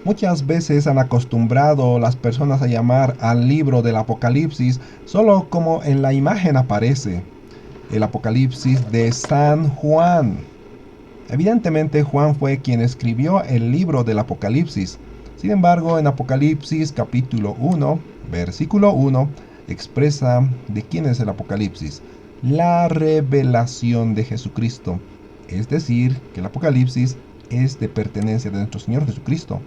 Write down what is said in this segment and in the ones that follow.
Muchas veces han acostumbrado las personas a llamar al libro del Apocalipsis solo como en la imagen aparece, el Apocalipsis de San Juan. Evidentemente Juan fue quien escribió el libro del Apocalipsis. Sin embargo, en Apocalipsis capítulo 1, versículo 1, expresa de quién es el Apocalipsis. La revelación de Jesucristo. Es decir, que el Apocalipsis es de pertenencia de nuestro Señor Jesucristo.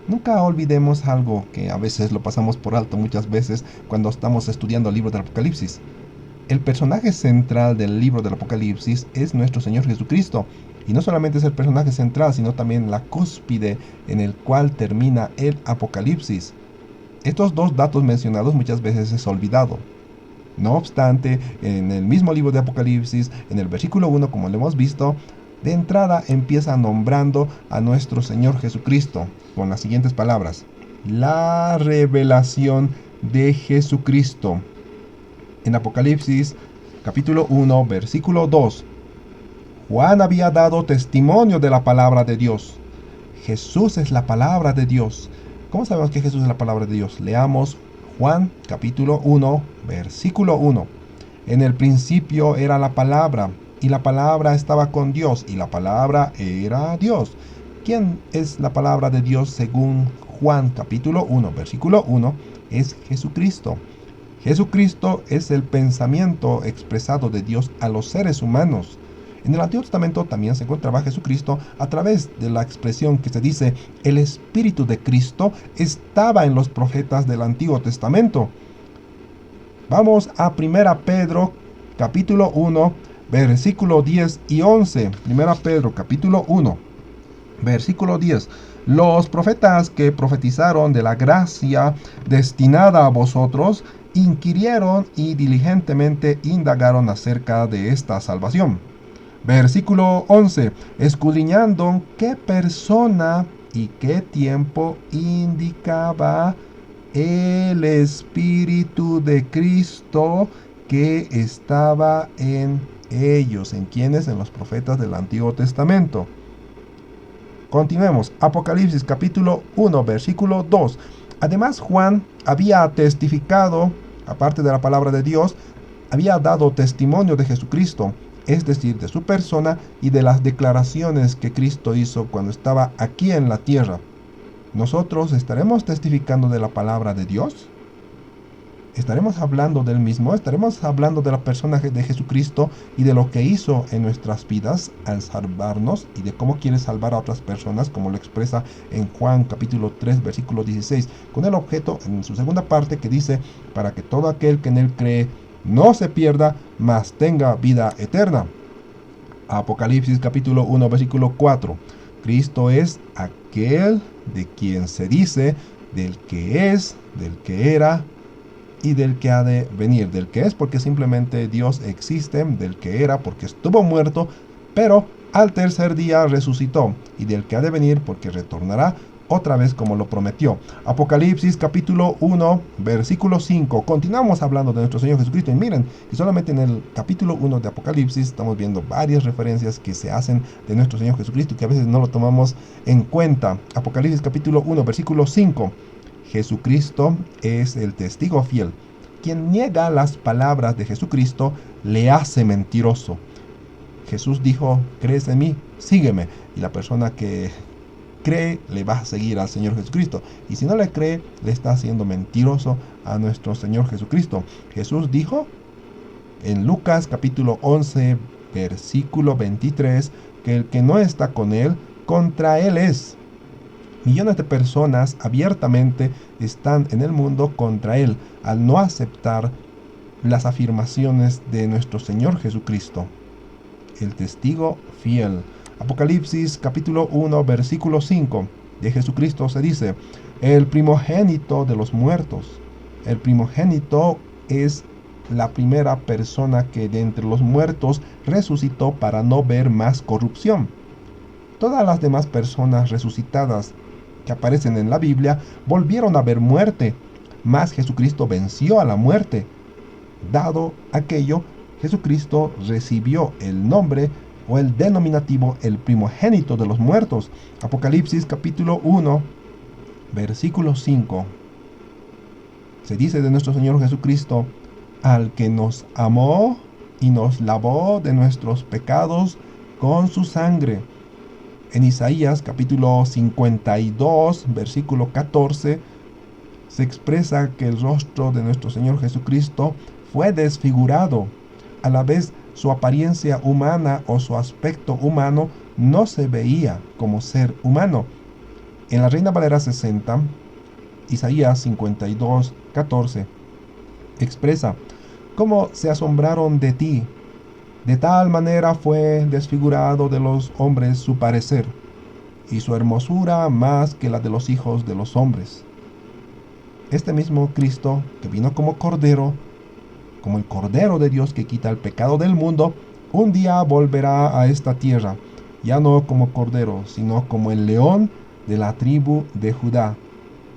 Nunca olvidemos algo que a veces lo pasamos por alto muchas veces cuando estamos estudiando el libro del Apocalipsis. El personaje central del libro del Apocalipsis es nuestro Señor Jesucristo. Y no solamente es el personaje central, sino también la cúspide en el cual termina el Apocalipsis. Estos dos datos mencionados muchas veces es olvidado. No obstante, en el mismo libro de Apocalipsis, en el versículo 1, como lo hemos visto, de entrada empieza nombrando a nuestro Señor Jesucristo con las siguientes palabras. La revelación de Jesucristo. En Apocalipsis capítulo 1, versículo 2. Juan había dado testimonio de la palabra de Dios. Jesús es la palabra de Dios. ¿Cómo sabemos que Jesús es la palabra de Dios? Leamos Juan capítulo 1, versículo 1. En el principio era la palabra, y la palabra estaba con Dios, y la palabra era Dios. ¿Quién es la palabra de Dios según Juan capítulo 1, versículo 1? Es Jesucristo. Jesucristo es el pensamiento expresado de Dios a los seres humanos. En el Antiguo Testamento también se encontraba Jesucristo a través de la expresión que se dice el Espíritu de Cristo estaba en los profetas del Antiguo Testamento. Vamos a 1 Pedro capítulo 1 versículo 10 y 11. 1 Pedro capítulo 1 versículo 10. Los profetas que profetizaron de la gracia destinada a vosotros inquirieron y diligentemente indagaron acerca de esta salvación. Versículo 11. Escudriñando qué persona y qué tiempo indicaba el Espíritu de Cristo que estaba en ellos. ¿En quiénes? En los profetas del Antiguo Testamento. Continuemos. Apocalipsis capítulo 1, versículo 2. Además, Juan había testificado, aparte de la palabra de Dios, había dado testimonio de Jesucristo, es decir, de su persona y de las declaraciones que Cristo hizo cuando estaba aquí en la tierra. ¿Nosotros estaremos testificando de la palabra de Dios? ¿Estaremos hablando del mismo? ¿Estaremos hablando de la persona de Jesucristo y de lo que hizo en nuestras vidas al salvarnos y de cómo quiere salvar a otras personas, como lo expresa en Juan capítulo 3, versículo 16, con el objeto en su segunda parte que dice, para que todo aquel que en él cree no se pierda, mas tenga vida eterna? Apocalipsis capítulo 1, versículo 4. Cristo es aquel de quien se dice, del que es, del que era y del que ha de venir. Del que es porque simplemente Dios existe, del que era porque estuvo muerto, pero al tercer día resucitó, y del que ha de venir porque retornará otra vez como lo prometió. Apocalipsis capítulo 1, versículo 5. Continuamos hablando de nuestro Señor Jesucristo. Y miren que solamente en el capítulo 1 de Apocalipsis estamos viendo varias referencias que se hacen de nuestro Señor Jesucristo que a veces no lo tomamos en cuenta. Apocalipsis capítulo 1, versículo 5. Jesucristo es el testigo fiel. Quien niega las palabras de Jesucristo le hace mentiroso. Jesús dijo, ¿crees en mí? Sígueme. Y la persona que cree le va a seguir al Señor Jesucristo. Y si no le cree, le está haciendo mentiroso a nuestro Señor Jesucristo. Jesús dijo en Lucas capítulo 11, versículo 23, que el que no está con él, contra él es. Millones de personas abiertamente están en el mundo contra él al no aceptar las afirmaciones de nuestro Señor Jesucristo, el testigo fiel. Apocalipsis capítulo 1, versículo 5 de Jesucristo se dice, el primogénito de los muertos. El primogénito es la primera persona que de entre los muertos resucitó para no ver más corrupción. Todas las demás personas resucitadas que aparecen en la Biblia volvieron a ver muerte, mas Jesucristo venció a la muerte. Dado aquello, Jesucristo recibió el nombre o el denominativo el primogénito de los muertos. Apocalipsis capítulo 1, versículo 5. Se dice de nuestro Señor Jesucristo: al que nos amó y nos lavó de nuestros pecados con su sangre. En Isaías capítulo 52, versículo 14, se expresa que el rostro de nuestro Señor Jesucristo fue desfigurado. A la vez, su apariencia humana o su aspecto humano no se veía como ser humano. En la Reina Valera 60, Isaías 52, 14, expresa: cómo se asombraron de ti. De tal manera fue desfigurado de los hombres su parecer, y su hermosura más que la de los hijos de los hombres. Este mismo Cristo, que vino como Cordero, como el Cordero de Dios que quita el pecado del mundo, un día volverá a esta tierra, ya no como Cordero, sino como el león de la tribu de Judá.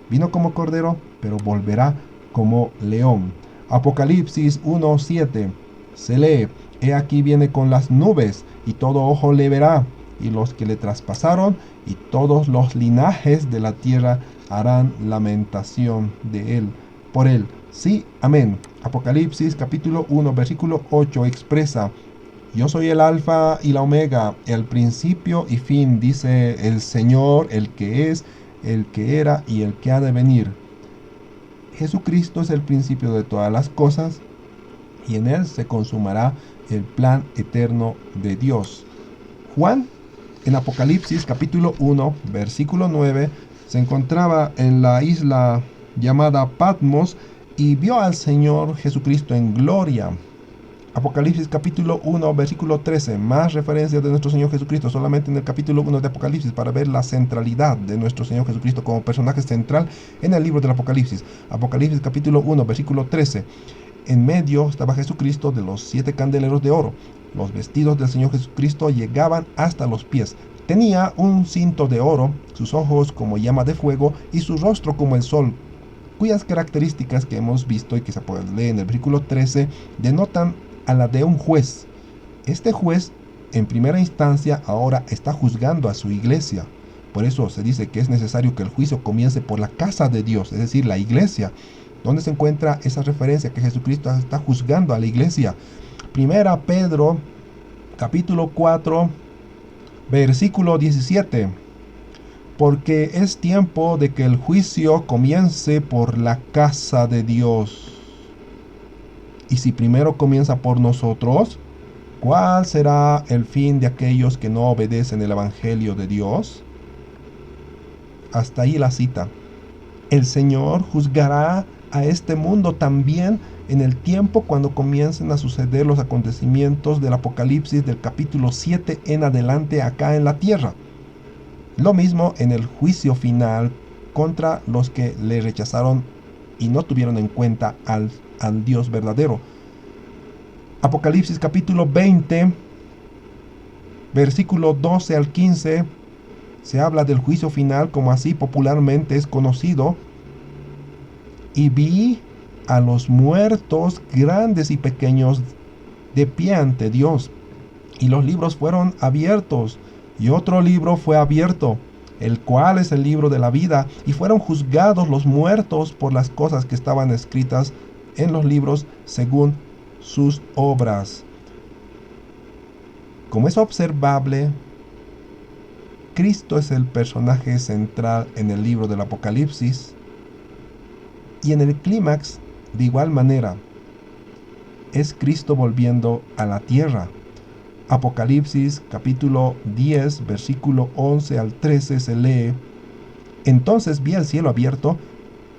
Vino como Cordero, pero volverá como león. Apocalipsis 1:7 se lee: he aquí viene con las nubes, y todo ojo le verá, y los que le traspasaron, y todos los linajes de la tierra harán lamentación de él, por él. Sí, amén. Apocalipsis capítulo 1, versículo 8 expresa: yo soy el alfa y la omega, el principio y fin, dice el Señor, el que es, el que era y el que ha de venir. Jesucristo es el principio de todas las cosas, y en él se consumará el plan eterno de Dios. Juan, en Apocalipsis capítulo 1, versículo 9, se encontraba en la isla llamada Patmos y vio al Señor Jesucristo en gloria. Apocalipsis capítulo 1, versículo 13, más referencias de nuestro Señor Jesucristo solamente en el capítulo 1 de Apocalipsis para ver la centralidad de nuestro Señor Jesucristo como personaje central en el libro del Apocalipsis. Apocalipsis capítulo 1, versículo 13. En medio estaba Jesucristo de los 7 candeleros de oro. Los vestidos del Señor Jesucristo llegaban hasta los pies. Tenía un cinto de oro, sus ojos como llama de fuego y su rostro como el sol, cuyas características que hemos visto y que se pueden leer en el versículo 13 denotan a la de un juez. Este juez, en primera instancia, ahora está juzgando a su iglesia. Por eso se dice que es necesario que el juicio comience por la casa de Dios, es decir, la iglesia. ¿Dónde se encuentra esa referencia que Jesucristo está juzgando a la iglesia? Primera Pedro, capítulo 4, versículo 17. Porque es tiempo de que el juicio comience por la casa de Dios. Y si primero comienza por nosotros, ¿cuál será el fin de aquellos que no obedecen el Evangelio de Dios? Hasta ahí la cita. El Señor juzgará a este mundo también en el tiempo cuando comiencen a suceder los acontecimientos del Apocalipsis del capítulo 7 en adelante acá en la tierra. Lo mismo en el juicio final contra los que le rechazaron y no tuvieron en cuenta al Dios verdadero. Apocalipsis capítulo 20, versículo 12 al 15, se habla del juicio final, como así popularmente es conocido. Y vi a los muertos grandes y pequeños de pie ante Dios, y los libros fueron abiertos, y otro libro fue abierto, el cual es el libro de la vida, y fueron juzgados los muertos por las cosas que estaban escritas en los libros según sus obras. Como es observable, Cristo es el personaje central en el libro del Apocalipsis, y en el clímax, de igual manera, es Cristo volviendo a la tierra. Apocalipsis capítulo 10, versículo 11 al 13 se lee: entonces vi el cielo abierto,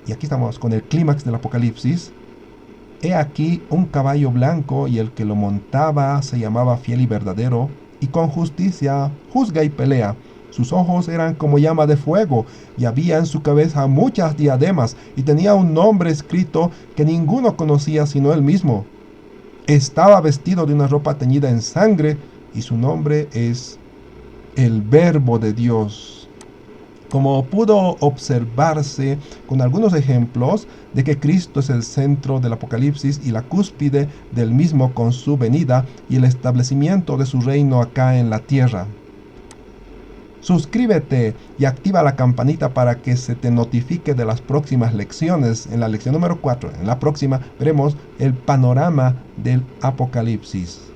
y aquí estamos con el clímax del Apocalipsis. He aquí un caballo blanco, y el que lo montaba se llamaba Fiel y Verdadero, y con justicia juzga y pelea. Sus ojos eran como llama de fuego, y había en su cabeza muchas diademas, y tenía un nombre escrito que ninguno conocía sino él mismo. Estaba vestido de una ropa teñida en sangre, y su nombre es el Verbo de Dios. Como pudo observarse con algunos ejemplos de que Cristo es el centro del Apocalipsis y la cúspide del mismo con su venida y el establecimiento de su reino acá en la tierra. Suscríbete y activa la campanita para que se te notifique de las próximas lecciones. En la lección número 4, en la próxima, veremos el panorama del Apocalipsis.